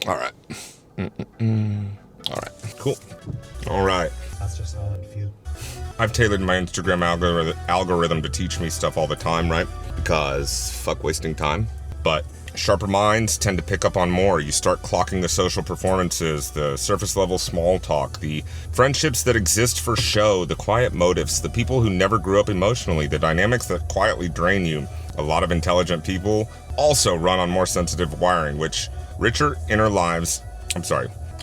All right. All right. Cool. All right. That's just how I feel. I've tailored my Instagram algorithm to teach me stuff all the time, right? Because fuck wasting time. But sharper minds tend to pick up on more. You start clocking the social performances, the surface level small talk, the friendships that exist for show, the quiet motives, the people who never grew up emotionally, the dynamics that quietly drain you. A lot of intelligent people also run on more sensitive wiring, which richer inner lives,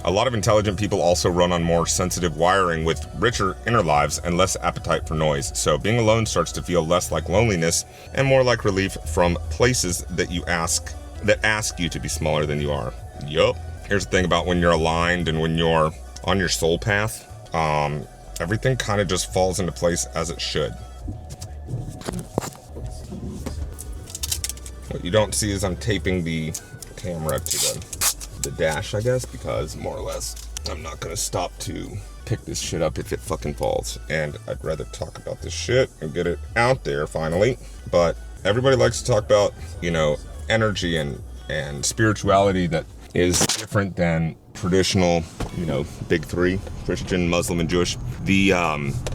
a lot of intelligent people also run on more sensitive wiring with richer inner lives and less appetite for noise. So being alone starts to feel less like loneliness and more like relief from places that ask you to be smaller than you are. Yup. Here's the thing about when you're aligned and when you're on your soul path, everything kind of just falls into place as it should. What you don't see is I'm taping the camera to the dash, I guess, because more or less I'm not gonna stop to pick this shit up if it fucking falls, and I'd rather talk about this shit and get it out there finally. But everybody likes to talk about, energy and spirituality that is different than traditional, big three, Christian, Muslim, and Jewish. The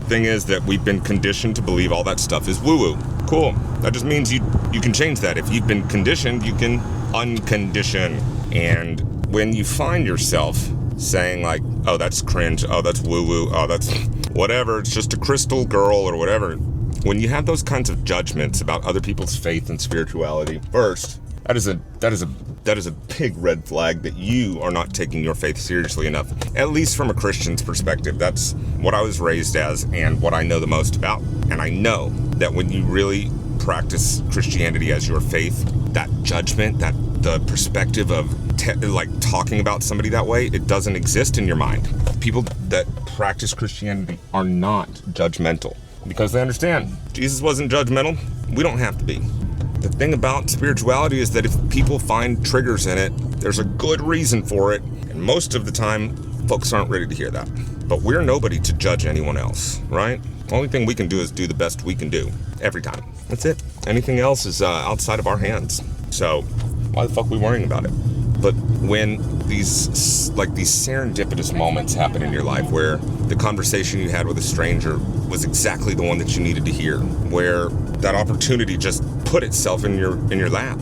thing is that we've been conditioned to believe all that stuff is woo-woo. Cool. That just means you can change that. If you've been conditioned, you can uncondition. And when you find yourself saying like, oh, that's cringe, oh, that's woo-woo, oh, that's whatever, it's just a crystal girl or whatever. When you have those kinds of judgments about other people's faith and spirituality, first, that is a big red flag that you are not taking your faith seriously enough, at least from a Christian's perspective. That's what I was raised as and what I know the most about. And I know that when you really practice Christianity as your faith, that judgment, the perspective of talking about somebody that way, it doesn't exist in your mind. People that practice Christianity are not judgmental because they understand Jesus wasn't judgmental. We don't have to be. The thing about spirituality is that if people find triggers in it, there's a good reason for it, and most of the time folks aren't ready to hear that. But we're nobody to judge anyone else, right? The only thing we can do is do the best we can do every time. That's it. Anything else is outside of our hands. So why the fuck are we worrying about it? But when these serendipitous moments happen in your life where the conversation you had with a stranger was exactly the one that you needed to hear, where that opportunity just put itself in your lap,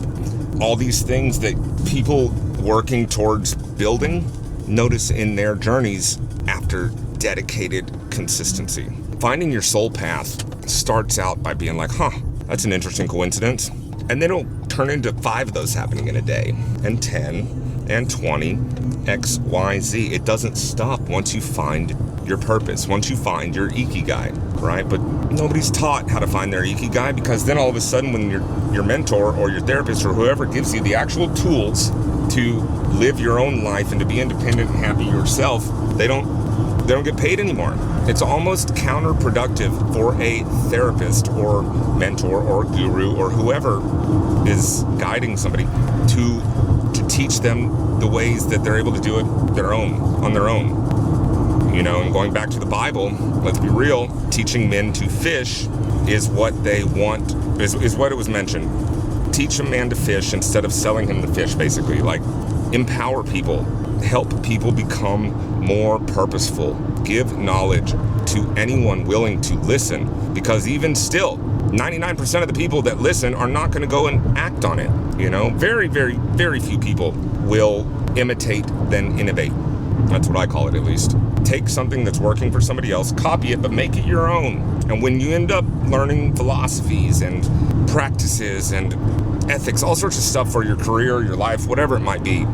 all these things that people working towards building notice in their journeys after dedicated consistency. Finding your soul path starts out by being like, that's an interesting coincidence. And then it'll turn into 5 of those happening in a day, and 10, and 20, X, Y, Z. It doesn't stop once you find your purpose, once you find your ikigai, right? But nobody's taught how to find their ikigai, because then all of a sudden when your mentor or your therapist or whoever gives you the actual tools to live your own life and to be independent and happy yourself, they don't get paid anymore. It's almost counterproductive for a therapist or mentor or guru or whoever is guiding somebody to teach them the ways that they're able to do it on their own. And going back to the Bible, let's be real, teaching men to fish is what they want, is what it was mentioned. Teach a man to fish instead of selling him the fish, basically. Like, empower people, help people become more purposeful, give knowledge to anyone willing to listen, because even still, 99% of the people that listen are not going to go and act on it. Very, very, very few people will imitate, then innovate. That's what I call it, at least. Take something that's working for somebody else, copy it, but make it your own. And when you end up learning philosophies and practices and ethics, all sorts of stuff for your career, your life, whatever it might be,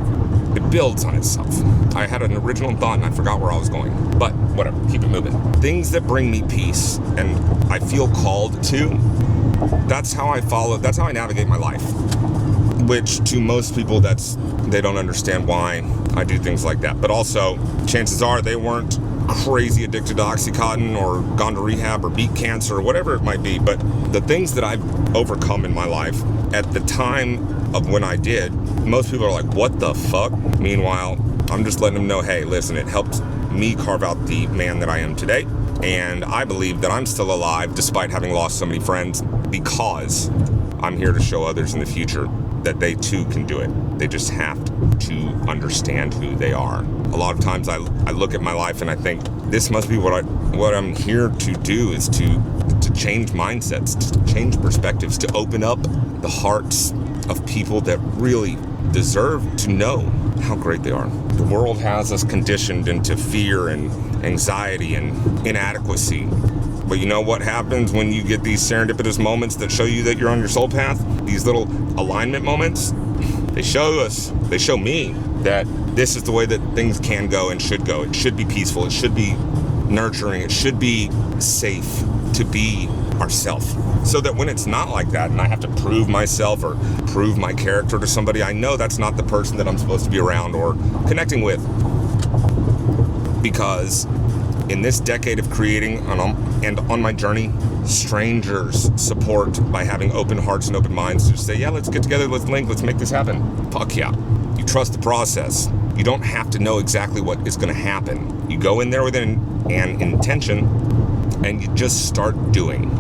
it builds on itself. I had an original thought and I forgot where I was going, but whatever, keep it moving. Things that bring me peace and I feel called to, that's how I navigate my life. Which to most people, they don't understand why I do things like that. But also, chances are they weren't crazy addicted to Oxycontin or gone to rehab or beat cancer or whatever it might be. But the things that I've overcome in my life at the time of when I did, most people are like, what the fuck? Meanwhile, I'm just letting them know, hey, listen, it helped me carve out the man that I am today. And I believe that I'm still alive despite having lost so many friends, because I'm here to show others in the future that they too can do it. They just have to understand who they are. A lot of times I look at my life and I think this must be what I'm here to do, is to change mindsets, to change perspectives, to open up the hearts of people that really deserve to know how great they are. The world has us conditioned into fear and anxiety and inadequacy. But you know what happens when you get these serendipitous moments that show you that you're on your soul path? These little alignment moments, they show me that this is the way that things can go and should go. It should be peaceful, it should be nurturing, it should be safe to be ourself. So that when it's not like that and I have to prove myself or prove my character to somebody, I know that's not the person that I'm supposed to be around or connecting with. Because in this decade of creating and on my journey, strangers support by having open hearts and open minds to say, yeah, let's get together, let's link, let's make this happen. Fuck yeah. You trust the process. You don't have to know exactly what is going to happen. You go in there with an intention and you just start doing.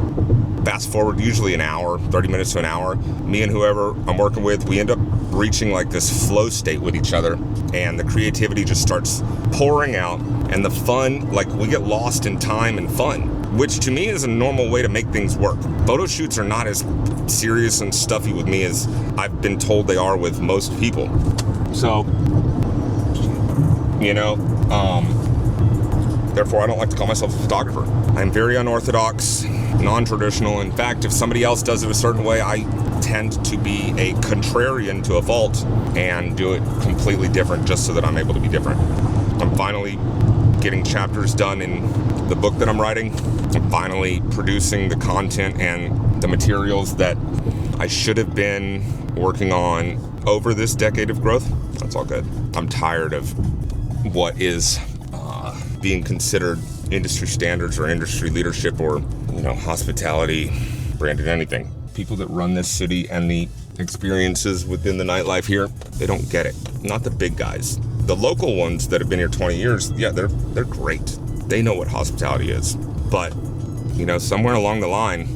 Fast forward usually an hour, 30 minutes to an hour, me and whoever I'm working with, we end up reaching like this flow state with each other, and the creativity just starts pouring out, and the fun, like we get lost in time and fun, which to me is a normal way to make things work. Photo shoots are not as serious and stuffy with me as I've been told they are with most people. So, therefore I don't like to call myself a photographer. I'm very unorthodox, non-traditional. In fact, if somebody else does it a certain way, I tend to be a contrarian to a fault and do it completely different just so that I'm able to be different. I'm finally getting chapters done in the book that I'm writing. I'm finally producing the content and the materials that I should have been working on over this decade of growth. That's all good. I'm tired of what is being considered industry standards or industry leadership or, hospitality, branded anything. People that run this city and the experiences within the nightlife here, they don't get it. Not the big guys. The local ones that have been here 20 years, yeah, they're great. They know what hospitality is. But, somewhere along the line,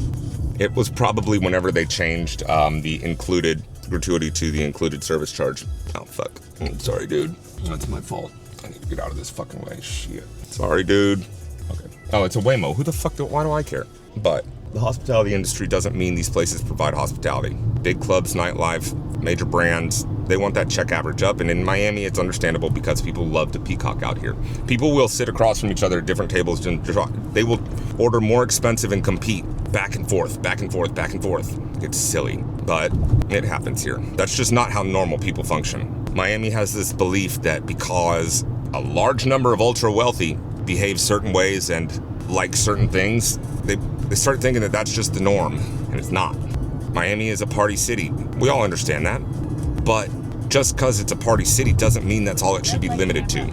it was probably whenever they changed the included gratuity to the included service charge. Oh, fuck. I'm sorry, dude. That's my fault. I need to get out of this fucking way. Shit. Sorry, dude. Okay. Oh, it's a Waymo. Who the fuck why do I care? But the hospitality industry doesn't mean these places provide hospitality. Big clubs, nightlife, major brands, they want that check average up. And in Miami, it's understandable because people love to peacock out here. People will sit across from each other at different tables and they will order more expensive and compete back and forth, back and forth, back and forth. It's silly, but it happens here. That's just not how normal people function. Miami has this belief that because a large number of ultra wealthy behave certain ways and like certain things, they start thinking that that's just the norm, and it's not. Miami is a party city. We all understand that. But just because it's a party city doesn't mean that's all it should be limited to.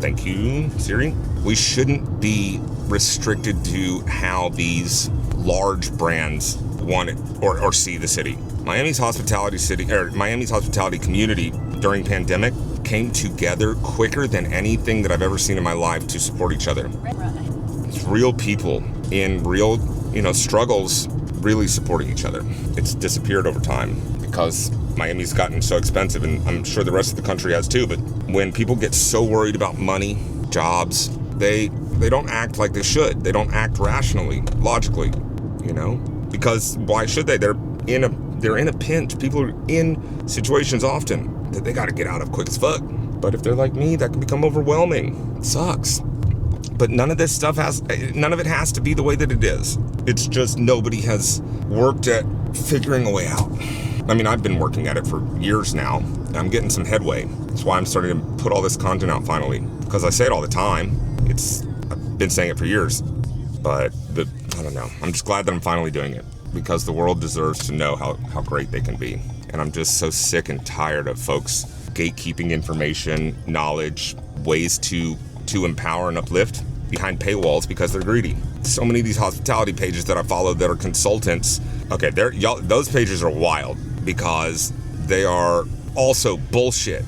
Thank you, Siri. We shouldn't be restricted to how these large brands want it or see the city. Miami's hospitality community during pandemic came together quicker than anything that I've ever seen in my life to support each other. It's real people in real, struggles really supporting each other. It's disappeared over time because Miami's gotten so expensive, and I'm sure the rest of the country has too, but when people get so worried about money, jobs, they don't act like they should. They don't act rationally, logically, because why should they? They're in a pinch. People are in situations often that they got to get out of quick as fuck. But if they're like me, that can become overwhelming. It sucks. But none of it has to be the way that it is. It's just nobody has worked at figuring a way out. I mean, I've been working at it for years now, and I'm getting some headway. That's why I'm starting to put all this content out finally, because I say it all the time. I've been saying it for years, but I don't know. I'm just glad that I'm finally doing it, because the world deserves to know how great they can be. And I'm just so sick and tired of folks gatekeeping information, knowledge, ways to empower and uplift behind paywalls because they're greedy. So many of these hospitality pages that I follow that are consultants, okay, those pages are wild because they are also bullshit.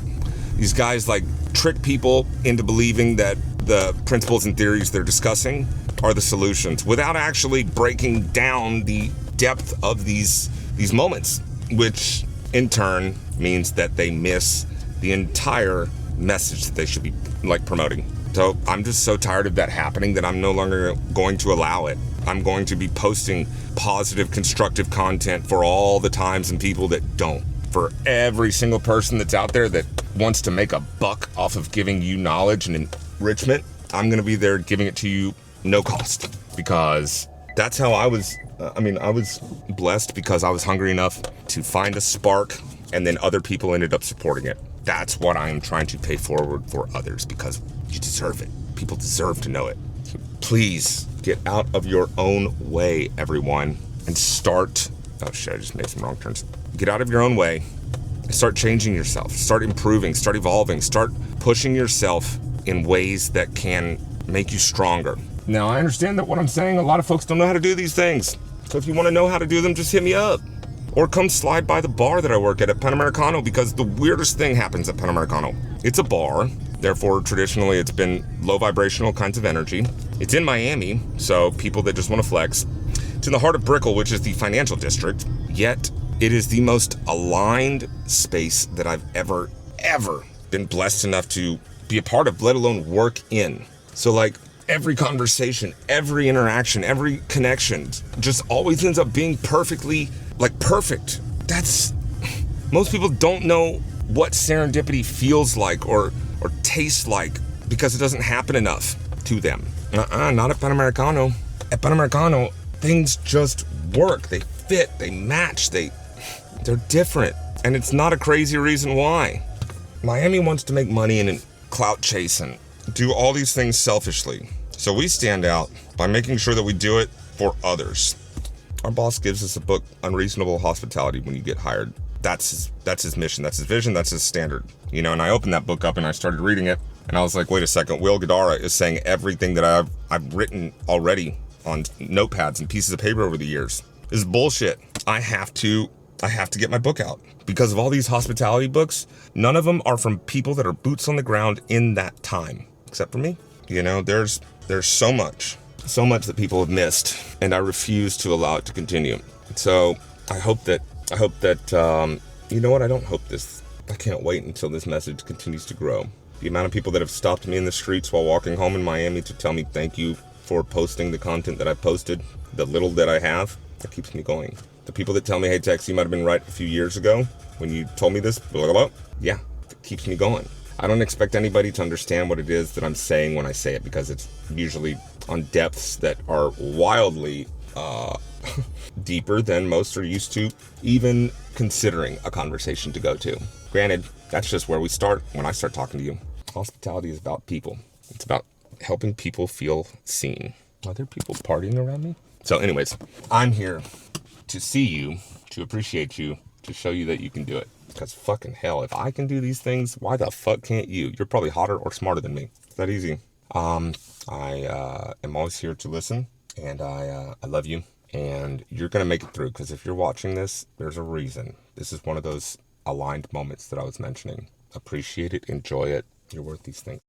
These guys trick people into believing that the principles and theories they're discussing are the solutions without actually breaking down the depth of these moments, which in turn means that they miss the entire message that they should be like promoting. So I'm just so tired of that happening that I'm no longer going to allow it. I'm going to be posting positive, constructive content for all the times and people that don't. For every single person that's out there that wants to make a buck off of giving you knowledge and enrichment, I'm going to be there giving it to you no cost. Because that's how I was, I was blessed because I was hungry enough to find a spark, and then other people ended up supporting it. That's what I am trying to pay forward for others, because you deserve it. People deserve to know it. So please get out of your own way, everyone, and start, oh shit, I just made some wrong turns. Get out of your own way, start changing yourself, start improving, start evolving, start pushing yourself in ways that can make you stronger. Now, I understand that what I'm saying, a lot of folks don't know how to do these things. So if you want to know how to do them, just hit me up. Or come slide by the bar that I work at Panamericano, because the weirdest thing happens at Panamericano. It's a bar, therefore traditionally it's been low vibrational kinds of energy. It's in Miami, so people that just want to flex. It's in the heart of Brickell, which is the financial district, yet it is the most aligned space that I've ever been blessed enough to be a part of, let alone work in. So like every conversation, every interaction, every connection just always ends up being perfectly, like perfect. That's, most people don't know what serendipity feels like or tastes like because it doesn't happen enough to them. Not at Panamericano. At Panamericano, things just work. They fit, they match, they're different. And it's not a crazy reason why. Miami wants to make money and clout chase and do all these things selfishly. So we stand out by making sure that we do it for others. Our boss gives us a book, Unreasonable Hospitality, when you get hired. That's his mission, that's his vision, that's his standard. You know, and I opened that book up and I started reading it, and I was like, wait a second, Will Guidara is saying everything that I've written already on notepads and pieces of paper over the years. This is bullshit. I have to get my book out. Because of all these hospitality books, none of them are from people that are boots on the ground in that time, except for me. You know, there's so much that people have missed, and I refuse to allow it to continue. So I hope that, you know what, I can't wait until this message continues to grow. The amount of people that have stopped me in the streets while walking home in Miami to tell me thank you for posting the content that I posted, the little that I have, that keeps me going. The people that tell me, hey Tex, you might have been right a few years ago when you told me this, blah, blah, blah. Yeah, it keeps me going. I don't expect anybody to understand what it is that I'm saying when I say it, because it's usually on depths that are wildly deeper than most are used to even considering a conversation to go to. Granted, that's just where we start when I start talking to you. Hospitality is about people. It's about helping people feel seen. Are there people partying around me? So anyways, I'm here to see you, to appreciate you, to show you that you can do it. Because fucking hell, if I can do these things, why the fuck can't you? You're probably hotter or smarter than me. It's that easy. I am always here to listen, and I love you. And you're going to make it through, because if you're watching this, there's a reason. This is one of those aligned moments that I was mentioning. Appreciate it, enjoy it. You're worth these things.